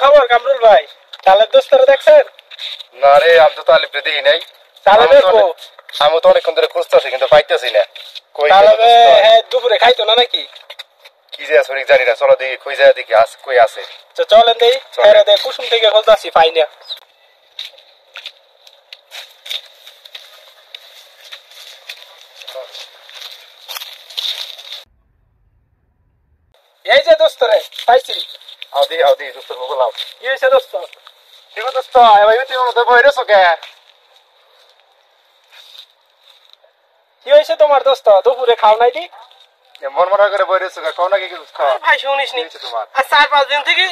খবর কামরুল ভাই? তালের দোস্তরা দেখছেন? না রে, আমি তো তালিব দেখি নাই। তালে দেখো, আমি তো অনেকক্ষণ ধরে খুঁজতেছি কিন্তু পাইতেছি না। কই তালে হ্যাঁ দুপুরে খাইতো না নাকি? কি যে আছে জানি না, চলো দেখি খুঁজে দেখি আছে কই আছে। চলেন দেই, হেরে দে কুসুম থেকে খোঁজতাছি পাই না। এই যে দোস্তরে পাইছি। আউদি দোস্ত বলাও। কি হয়েছে দোস্ত? ঠিক দোস্ত, এবার তুমি মতো বইরেছো কে? কি হয়েছে তোমার দোস্ত? দুপুরে খাও নাই দি? মন মনে করে বইরেছো কে? কোন নাকি কি দোস্ত? ভাই শুনিস নি তোমার? আর 4-5 দিন থেকে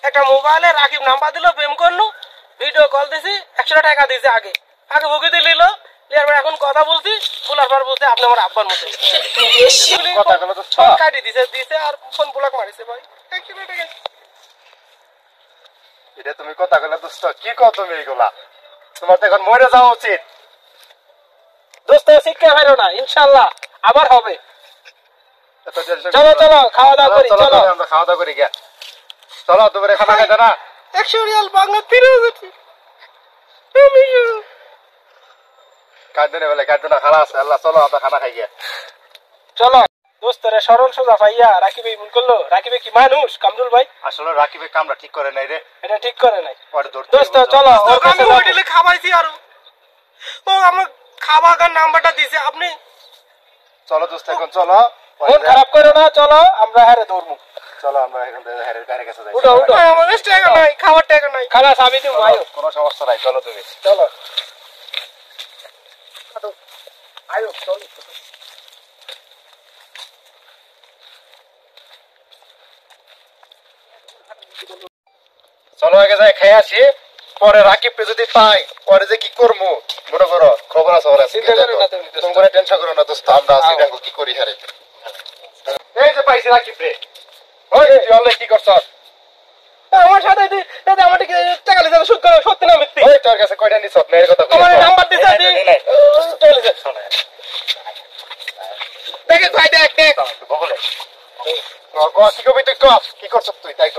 একটা মোবাইলে রাকিব নাম্বার দিল, প্রেম করলো, ভিডিও কল দিছি, 100 টাকা দিছে আগে বুকে দিল। এখন কথা বলছি, বলার পর বলছে আপনি আমার আব্বার মতো। কথা গুলো দোস্ত কাটি দিছে আর ফোন ব্লক মারিছে ভাই। এটা তুমি কথা গুলো দোস্ত কি কও তুমি এগুলা? তোমার তো এখন মরে যাওয়া উচিত। দোস্ত শিক্ষা হারো না, ইনশাআল্লাহ আবার হবে। চলো চলো খাওয়া দাওয়া করি, চলো আমরা খাওয়া দাওয়া করি গিয়া। চলো দুপুরে খানা খাইতে না? 100 রিয়াল বাংলা ফিরে যাচ্ছি। কাঁদনে বলে কাঁদনা খালা আছে আল্লাহ, চলো আমরা খানা খাই গিয়া। চলো দোস্তরে সরল সোজা ভাইয়া রাকিবে মন করলো। রাকিবে কি মানুষ কামরুল ভাই? আসলে রাকিবে কামরা ঠিক করে নাই রে, এটা ঠিক করে নাই দোস্ত। চলো আমি হোটেলে খাওয়াইছি আর ও আমার খাবার নাম্বারটা দিছে আপনি। চলো দোস্ত এখন চলো, মন খারাপ করো না, চলো আমরা হারে দৌড়মু। চলো আমরা এখান থেকে হেরে গাড়ি কাছে যাই। উঠো উঠো, আমার টাকা নাই, খাবার টাকা নাই। খালাস আমি দিব ভাই, কোনো সমস্যা নাই, চলো তুমি চলো আয়ো চলো। চলো আগে যাই খাই আসি, পরে রাকিবকে যদি পাই পরে যে কি করবো মনে করো খবর আছে। চিন্তা করো না তুমি, তুমি কোনো টেনশন করো না দোস্ত, আমরা আছি দেখো কি করি। হারে এই যে পাইছি রাকিব রে। ওই তুই অনলাইন কি করছস? আমার সাথে আমার টাকা দিতে সত্যি না মিথ্যে? ওই তোর কাছে কয়টা নিছস না এর কথা কই? আমার নাম্বার দিছে দি চলে যা। দেখে ভাই দেখ দেখ বলে কি কবি তুই ক কি করছস তুই তাই ক।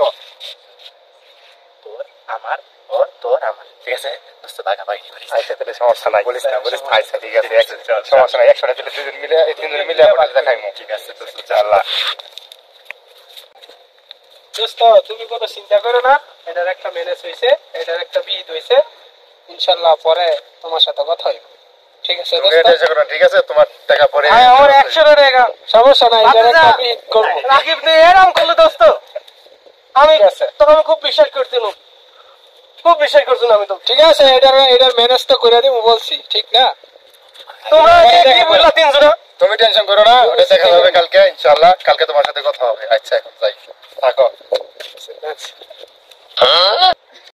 তোর আমার ওর তোর আমার, ঠিক আছে দোস্ত টাকা পাই করিস। আচ্ছা তাহলে সমস্যা নাই, বলিস না বলিস। আচ্ছা ঠিক আছে, সমস্যা নাই। 100 টাকা দিলে দুজন মিলে এই তিনজন মিলে আমরা দেখাইমু। ঠিক আছে দোস্ত, আল্লাহ। দোস্ত তুমি কোনো চিন্তা করো না, এটার একটা ম্যানেজ হইছে, এটার একটা বিহিত হইছে, ইনশাআল্লাহ পরে তোমার সাথে কথা হইবে। ঠিক আছে দোস্ত? ঠিক আছে, তোমার টাকা পরে আমার 100 টাকা সমস্যা নাই, এটার একটা বিহিত করব। রাকিব নে এরকম করলো দোস্ত, আমি তোমাকে খুব বিশ্বাস করছিলাম, খুব বিশ্বাস করছিলাম আমি তো। ঠিক আছে এটার ম্যানেজ তো করে দিমু বলছি, ঠিক না? তোমরা কি বললা তিনজন? তুমি টেনশন করো না, ওটা দেখা যাবে কালকে ইনশাআল্লাহ। কালকে তোমার সাথে কথা হবে। আচ্ছা এখন যাই, থাকো।